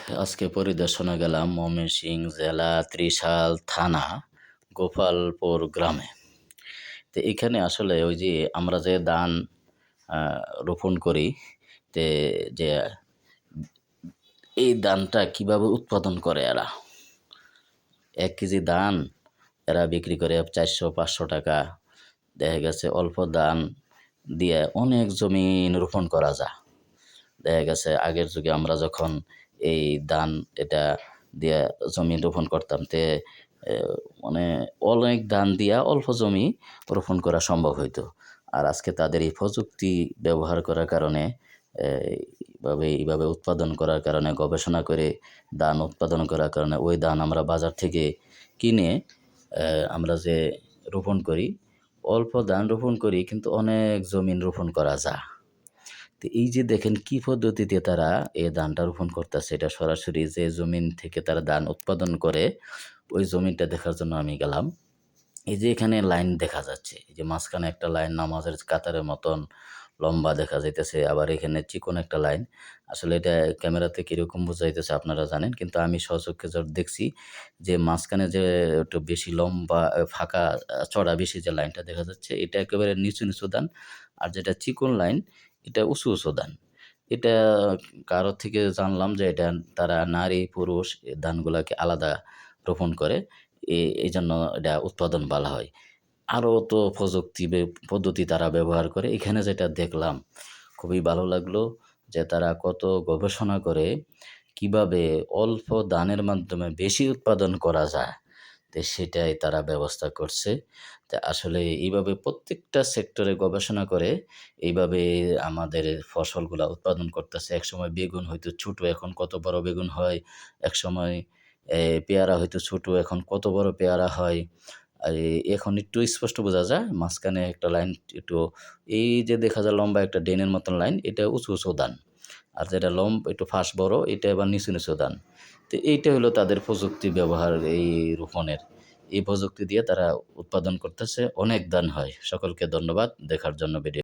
আজকে পরিদর্শনে গেলাম ময়মনসিংহ জেলা ত্রিশাল থানা গোপালপুর গ্রামে। তো এখানে আসলে ওই যে আমরা যে ধান রোপণ করি, তে যে এই ধানটা কিভাবে উৎপাদন করে এরা, 1 কেজি ধান এরা বিক্রি করে 400-500 টাকা। দেখা গেছে অল্প ধান দিয়ে অনেক জমিন রোপণ করা যায়। দেখা গেছে আগের যুগে আমরা যখন এই ধান এটা দিয়া জমি রোপণ করতাম, মানে অনেক ধান দিয়া অল্প জমি রোপণ করা সম্ভব হইতো। আর আজকে তাদের এই প্রযুক্তি ব্যবহার করার কারণে এইভাবে উৎপাদন করার কারণে, গবেষণা করে ধান উৎপাদন করার কারণে ওই ধান আমরা বাজার থেকে কিনে আমরা যে রোপণ করি, অল্প ধান রোপণ করি কিন্তু অনেক জমিন রোপণ করা যায়। তো এই যে দেখেন কি পদ্ধতিতে তারা এই ধানটা রোপণ করতেছে, এটা সরাসরি যে জমিন থেকে তারা ধান উৎপাদন করে ওই জমিটা দেখার জন্য আমি গেলাম। এই যে এখানে লাইন দেখা যাচ্ছে, এই যে মাঝখানে একটা লাইন নামাজের কাতারের মতন লম্বা দেখা যাইতেছে, আবার এখানে চিকন একটা লাইন। আসলে এটা ক্যামেরাতে কীরকম বোঝা যাইতেছে আপনারা জানেন, কিন্তু আমি স্বচক্ষে যখন দেখছি যে মাঝখানে যে একটু বেশি লম্বা ফাঁকা চড়া বেশি যে লাইনটা দেখা যাচ্ছে, এটা একেবারে নিচু ধান। আর যেটা চিকন লাইন এটা উঁচু ধান। এটা কারো থেকে জানলাম যে এটা তারা নারী পুরুষ ধানগুলাকে আলাদা রোপণ করে, এই জন্য এটা উৎপাদন ভালো হয়। আরও তো পদ্ধতি তারা ব্যবহার করে। এখানে যেটা দেখলাম খুবই ভালো লাগলো যে তারা কত গবেষণা করে কিভাবে অল্প ধানের মাধ্যমে বেশি উৎপাদন করা যায়, তো সেটাই তারা ব্যবস্থা করছে। তা আসলে এইভাবে প্রত্যেকটা সেক্টরে গবেষণা করে এইভাবে আমাদের ফসলগুলা উৎপাদন করতেছে। একসময় বেগুন হয়তো ছোট, এখন কত বড় বেগুন হয়। একসময় পেয়ারা হয়তো ছোট, এখন কত বড় পেয়ারা হয়। আর এখন একটু স্পষ্ট বোঝা যায় মাঝখানে একটা লাইন, একটু এই যে দেখা যায় লম্বা একটা ড্রেনের মতন লাইন, এটা উঁচু ধান। আর যেটা একটু ফাঁস বড়, এটা আবার নিচু ধান। তো এইটা হলো তাদের প্রযুক্তি ব্যবহার এই রোপণের। এই প্রযুক্তি দিয়ে তারা উৎপাদন করতেছে, অনেক ধান হয়। সকলকে ধন্যবাদ দেখার জন্য ভিডিও।